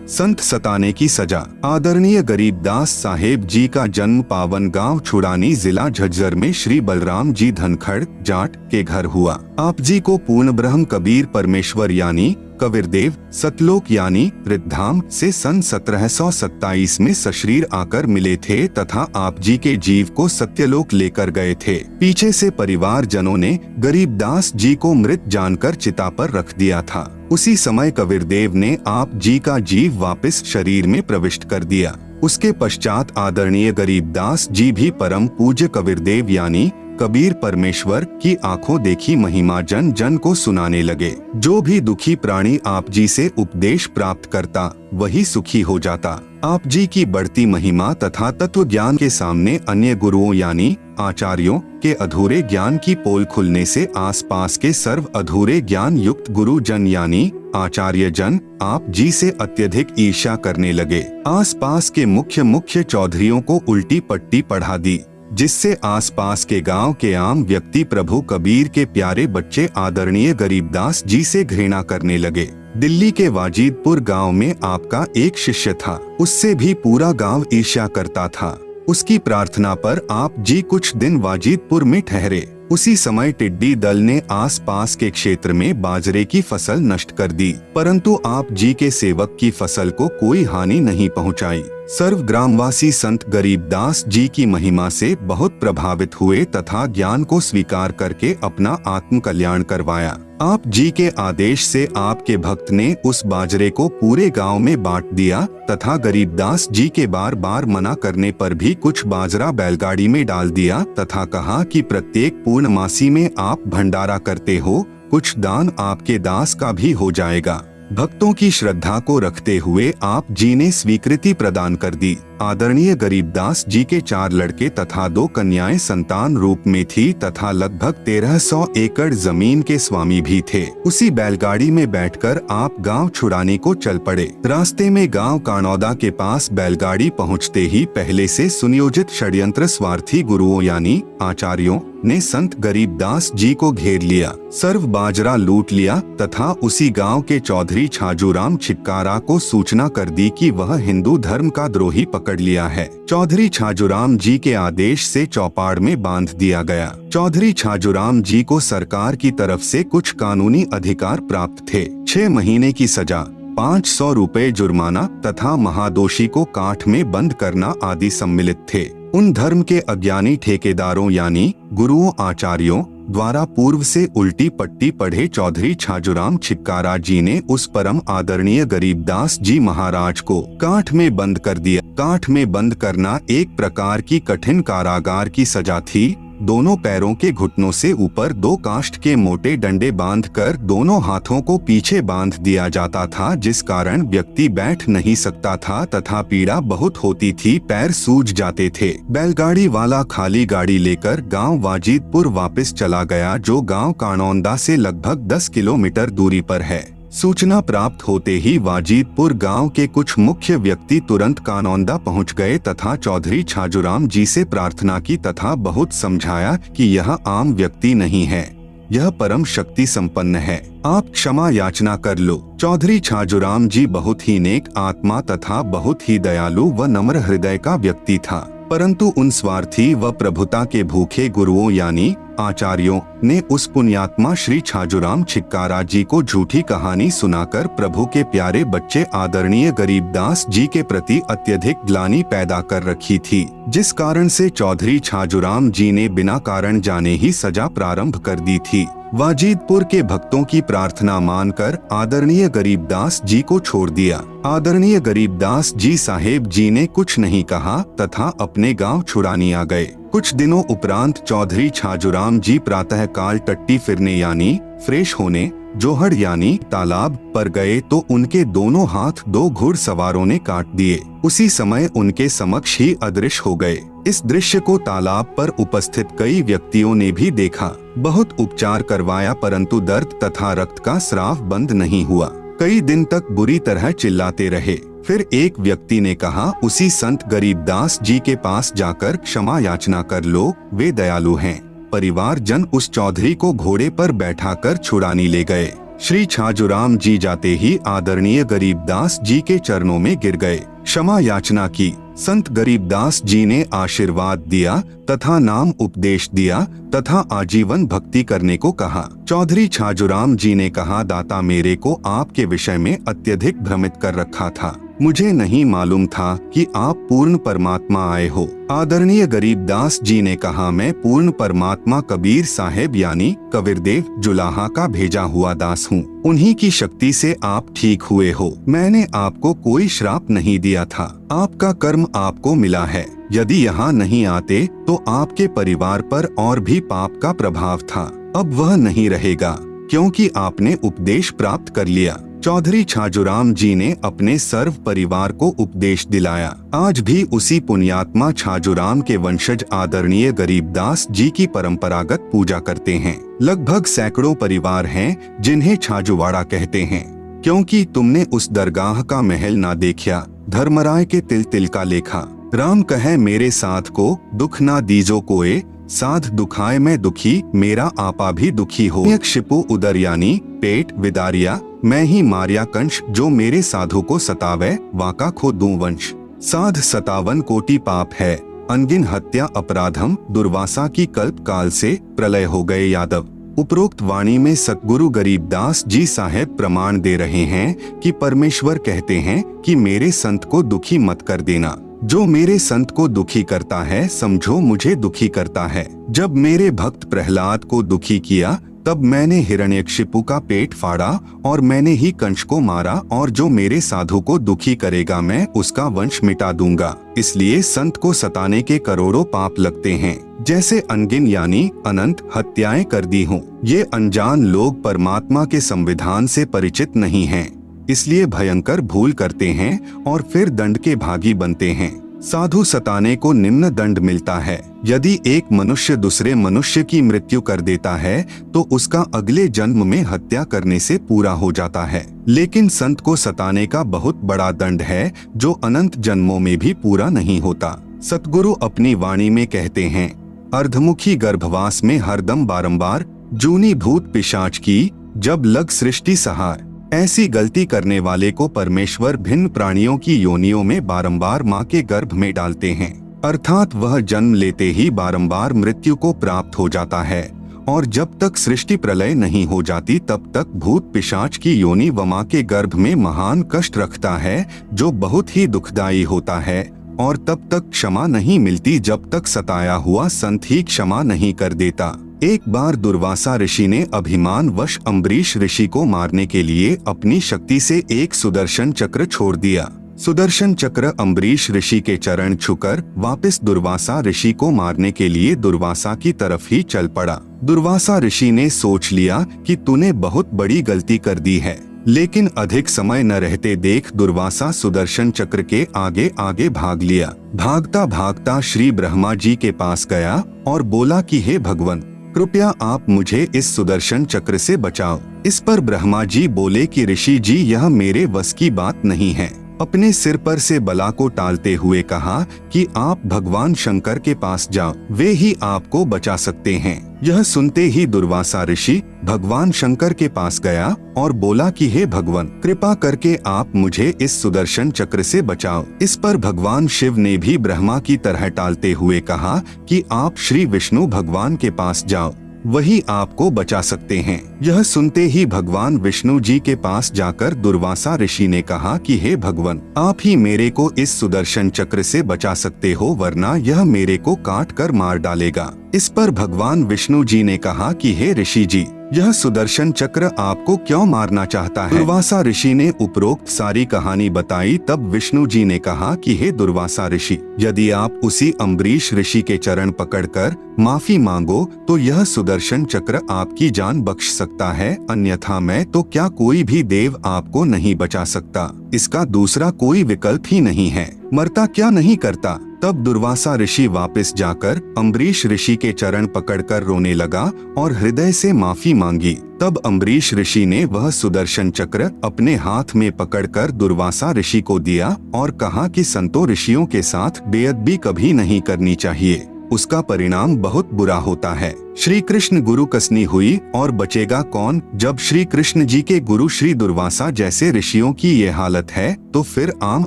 संत सताने की सजा। आदरणीय गरीबदास साहेब जी का जन्म पावन गांव छुड़ानी जिला झज्जर में श्री बलराम जी धनखड़ जाट के घर हुआ। आप जी को पूर्ण ब्रह्म कबीर परमेश्वर यानी कबीरदेव सतलोक यानी रिद्धधाम से सन 1727 में सशरीर आकर मिले थे तथा आप जी के जीव को सत्यलोक लेकर गए थे। पीछे से परिवार जनों ने गरीबदास जी को मृत जानकर चिता पर रख दिया था। उसी समय कबीरदेव ने आप जी का जीव वापस शरीर में प्रविष्ट कर दिया। उसके पश्चात आदरणीय गरीबदास जी भी परम पूज्य कबीरदेव यानी कबीर परमेश्वर की आंखों देखी महिमा जन जन को सुनाने लगे। जो भी दुखी प्राणी आप जी से उपदेश प्राप्त करता वही सुखी हो जाता। आप जी की बढ़ती महिमा तथा तत्व ज्ञान के सामने अन्य गुरुओं यानी आचार्यों के अधूरे ज्ञान की पोल खुलने से आसपास के सर्व अधूरे ज्ञान युक्त गुरु जन यानी आचार्य जन आप जी से अत्यधिक ईर्ष्या करने लगे। आसपास के मुख्य चौधरियों को उल्टी पट्टी पढ़ा दी, जिससे आसपास के गांव के आम व्यक्ति प्रभु कबीर के प्यारे बच्चे आदरणीय गरीबदास जी से घृणा करने लगे। दिल्ली के वाजिदपुर गांव में आपका एक शिष्य था, उससे भी पूरा गांव ईर्ष्या करता था। उसकी प्रार्थना पर आप जी कुछ दिन वाजिदपुर में ठहरे। उसी समय टिड्डी दल ने आसपास के क्षेत्र में बाजरे की फसल नष्ट कर दी, परंतु आप जी के सेवक की फसल को कोई हानि नहीं पहुंचाई। सर्व ग्रामवासी संत गरीबदास जी की महिमा से बहुत प्रभावित हुए तथा ज्ञान को स्वीकार करके अपना आत्म कल्याण करवाया। आप जी के आदेश से आपके भक्त ने उस बाजरे को पूरे गांव में बांट दिया तथा गरीबदास जी के बार बार मना करने पर भी कुछ बाजरा बैलगाड़ी में डाल दिया तथा कहा कि प्रत्येक पूर्णमासी में आप भंडारा करते हो, कुछ दान आपके दास का भी हो जाएगा। भक्तों की श्रद्धा को रखते हुए आप जी ने स्वीकृति प्रदान कर दी। आदरणीय गरीबदास जी के 4 लड़के तथा 2 कन्याएं संतान रूप में थी तथा लगभग 1300 एकड़ जमीन के स्वामी भी थे। उसी बैलगाड़ी में बैठकर आप गांव छुड़ाने को चल पड़े। रास्ते में गांव कानौदा के पास बैलगाड़ी पहुंचते ही पहले से सुनियोजित षड्यंत्र स्वार्थी गुरुओं यानी आचार्यों ने संत गरीबदास जी को घेर लिया, सर्व बाजरा लूट लिया तथा उसी गांव के चौधरी छाजूराम छिक्कारा को सूचना कर दी कि वह हिंदू धर्म का द्रोही पकड़ लिया है। चौधरी छाजूराम जी के आदेश से चौपाड़ में बांध दिया गया। चौधरी छाजूराम जी को सरकार की तरफ से कुछ कानूनी अधिकार प्राप्त थे। 6 महीने की सजा, 500 रुपए जुर्माना तथा महादोषी को काठ में बंद करना आदि सम्मिलित थे। उन धर्म के अज्ञानी ठेकेदारों यानी गुरुओं आचार्यों द्वारा पूर्व से उल्टी पट्टी पढ़े चौधरी छाजूराम छिक्कारा जी ने उस परम आदरणीय गरीबदास जी महाराज को काठ में बंद कर दिया। काठ में बंद करना एक प्रकार की कठिन कारागार की सजा थी। दोनों पैरों के घुटनों से ऊपर 2 काष्ठ के मोटे डंडे बांधकर दोनों हाथों को पीछे बांध दिया जाता था, जिस कारण व्यक्ति बैठ नहीं सकता था तथा पीड़ा बहुत होती थी, पैर सूज जाते थे। बैलगाड़ी वाला खाली गाड़ी लेकर गांव वाजिदपुर वापस चला गया, जो गांव कानौदा से लगभग 10 किलोमीटर दूरी पर है। सूचना प्राप्त होते ही वाजिदपुर गांव के कुछ मुख्य व्यक्ति तुरंत कानौदा पहुंच गए तथा चौधरी छाजूराम जी से प्रार्थना की तथा बहुत समझाया कि यह आम व्यक्ति नहीं है, यह परम शक्ति संपन्न है, आप क्षमा याचना कर लो। चौधरी छाजूराम जी बहुत ही नेक आत्मा तथा बहुत ही दयालु व नम्र हृदय का व्यक्ति था, परंतु उन स्वार्थी व प्रभुता के भूखे गुरुओं यानी आचार्यों ने उस पुण्यात्मा श्री छाजूराम छिक्कारा जी को झूठी कहानी सुनाकर प्रभु के प्यारे बच्चे आदरणीय गरीबदास जी के प्रति अत्यधिक ग्लानि पैदा कर रखी थी, जिस कारण से चौधरी छाजूराम जी ने बिना कारण जाने ही सजा प्रारंभ कर दी थी। वाजिदपुर के भक्तों की प्रार्थना मानकर आदरणीय गरीबदास जी को छोड़ दिया। आदरणीय गरीबदास जी साहेब जी ने कुछ नहीं कहा तथा अपने गांव छुड़ानी आ गए। कुछ दिनों उपरांत चौधरी छाजूराम जी प्रातः काल टट्टी फिरने यानी फ्रेश होने जोहड़ यानी तालाब पर गए तो उनके दोनों हाथ 2 घुड़सवारों ने काट दिए। उसी समय उनके समक्ष ही अदृश्य हो गए। इस दृश्य को तालाब पर उपस्थित कई व्यक्तियों ने भी देखा। बहुत उपचार करवाया परंतु दर्द तथा रक्त का स्राव बंद नहीं हुआ। कई दिन तक बुरी तरह चिल्लाते रहे। फिर एक व्यक्ति ने कहा, उसी संत गरीबदास जी के पास जाकर क्षमा याचना कर लो, वे दयालु हैं। परिवार जन उस चौधरी को घोड़े पर बैठाकर छुड़ानी ले गए। श्री छाजूराम जी जाते ही आदरणीय गरीबदास जी के चरणों में गिर गए, क्षमा याचना की। संत गरीबदास जी ने आशीर्वाद दिया तथा नाम उपदेश दिया तथा आजीवन भक्ति करने को कहा। चौधरी छाजूराम जी ने कहा, दाता मेरे को आपके विषय में अत्यधिक भ्रमित कर रखा था, मुझे नहीं मालूम था कि आप पूर्ण परमात्मा आए हो। आदरणीय गरीबदास जी ने कहा, मैं पूर्ण परमात्मा कबीर साहेब यानी कबीरदेव जुलाहा का भेजा हुआ दास हूँ, उन्हीं की शक्ति से आप ठीक हुए हो। मैंने आपको कोई श्राप नहीं दिया था, आपका कर्म आपको मिला है। यदि यहाँ नहीं आते तो आपके परिवार पर और भी पाप का प्रभाव था, अब वह नहीं रहेगा क्योंकि आपने उपदेश प्राप्त कर लिया। चौधरी छाजूराम जी ने अपने सर्व परिवार को उपदेश दिलाया। आज भी उसी पुण्यात्मा छाजूराम के वंशज आदरणीय गरीबदास जी की परंपरागत पूजा करते हैं। लगभग सैकड़ों परिवार हैं जिन्हें छाजूवाड़ा कहते हैं, क्योंकि तुमने उस दरगाह का महल ना देखा, धर्मराय के तिल तिल का लेखा। राम कहे मेरे साथ को दुख ना दीजो कोए, साध दुखाए मैं दुखी, मेरा आपा भी दुखी हो। शिपु उदर यानी पेट विदारिया, मैं ही मारिया कंश, जो मेरे साधु को सतावे वाका खो दूं वंश। साध 57 कोटि पाप है, अनगिन हत्या अपराधम, दुर्वासा की कल्प काल से प्रलय हो गए यादव। उपरोक्त वाणी में सतगुरु गरीबदास जी साहेब प्रमाण दे रहे हैं कि परमेश्वर कहते हैं कि मेरे संत को दुखी मत कर देना, जो मेरे संत को दुखी करता है समझो मुझे दुखी करता है। जब मेरे भक्त प्रहलाद को दुखी किया तब मैंने हिरण्यकशिपु का पेट फाड़ा और मैंने ही कंस को मारा, और जो मेरे साधु को दुखी करेगा मैं उसका वंश मिटा दूंगा। इसलिए संत को सताने के करोड़ों पाप लगते हैं, जैसे अनगिन यानी अनंत हत्याएं कर दी हूँ। ये अनजान लोग परमात्मा के संविधान से परिचित नहीं हैं, इसलिए भयंकर भूल करते हैं और फिर दंड के भागी बनते हैं। साधु सताने को निम्न दंड मिलता है। यदि एक मनुष्य दूसरे मनुष्य की मृत्यु कर देता है तो उसका अगले जन्म में हत्या करने से पूरा हो जाता है, लेकिन संत को सताने का बहुत बड़ा दंड है जो अनंत जन्मों में भी पूरा नहीं होता। सतगुरु अपनी वाणी में कहते हैं, अर्धमुखी गर्भवास में हरदम बारंबार, जूनी भूत पिशाच की जब लग सृष्टि सहाय। ऐसी गलती करने वाले को परमेश्वर भिन्न प्राणियों की योनियों में बारंबार माँ के गर्भ में डालते हैं, अर्थात वह जन्म लेते ही बारंबार मृत्यु को प्राप्त हो जाता है, और जब तक सृष्टि प्रलय नहीं हो जाती तब तक भूत पिशाच की योनि व माँ के गर्भ में महान कष्ट रखता है, जो बहुत ही दुखदायी होता है, और तब तक क्षमा नहीं मिलती जब तक सताया हुआ संत ही क्षमा नहीं कर देता। एक बार दुर्वासा ऋषि ने अभिमान वश अम्बरीश ऋषि को मारने के लिए अपनी शक्ति से एक सुदर्शन चक्र छोड़ दिया। सुदर्शन चक्र अम्बरीश ऋषि के चरण छूकर वापस दुर्वासा ऋषि को मारने के लिए दुर्वासा की तरफ ही चल पड़ा। दुर्वासा ऋषि ने सोच लिया कि तूने बहुत बड़ी गलती कर दी है, लेकिन अधिक समय न रहते देख दुर्वासा सुदर्शन चक्र के आगे आगे भाग लिया। भागता भागता श्री ब्रह्मा जी के पास गया और बोला कि हे भगवान, कृपया आप मुझे इस सुदर्शन चक्र से बचाओ। इस पर ब्रह्मा जी बोले कि ऋषि जी, यह मेरे वश की बात नहीं है। अपने सिर पर से बला को टालते हुए कहा कि आप भगवान शंकर के पास जाओ, वे ही आपको बचा सकते हैं। यह सुनते ही दुर्वासा ऋषि भगवान शंकर के पास गया और बोला कि हे भगवान, कृपा करके आप मुझे इस सुदर्शन चक्र से बचाओ। इस पर भगवान शिव ने भी ब्रह्मा की तरह टालते हुए कहा कि आप श्री विष्णु भगवान के पास जाओ, वही आपको बचा सकते हैं। यह सुनते ही भगवान विष्णु जी के पास जाकर दुर्वासा ऋषि ने कहा कि हे भगवान, आप ही मेरे को इस सुदर्शन चक्र से बचा सकते हो, वरना यह मेरे को काट कर मार डालेगा। इस पर भगवान विष्णु जी ने कहा कि हे ऋषि जी, यह सुदर्शन चक्र आपको क्यों मारना चाहता है? दुर्वासा ऋषि ने उपरोक्त सारी कहानी बताई। तब विष्णु जी ने कहा कि हे दुर्वासा ऋषि, यदि आप उसी अम्बरीश ऋषि के चरण पकड़कर माफी मांगो तो यह सुदर्शन चक्र आपकी जान बख्श सकता है, अन्यथा मैं तो क्या कोई भी देव आपको नहीं बचा सकता। इसका दूसरा कोई विकल्प ही नहीं है। मरता क्या नहीं करता। तब दुर्वासा ऋषि वापस जाकर अम्बरीश ऋषि के चरण पकड़कर रोने लगा और हृदय से माफी मांगी। तब अम्बरीश ऋषि ने वह सुदर्शन चक्र अपने हाथ में पकड़कर दुर्वासा ऋषि को दिया और कहा कि संतों ऋषियों के साथ बेअदबी कभी नहीं करनी चाहिए। उसका परिणाम बहुत बुरा होता है। श्री कृष्ण गुरु कसनी हुई और बचेगा कौन? जब श्री कृष्ण जी के गुरु श्री दुर्वासा जैसे ऋषियों की ये हालत है तो फिर आम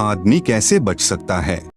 आदमी कैसे बच सकता है?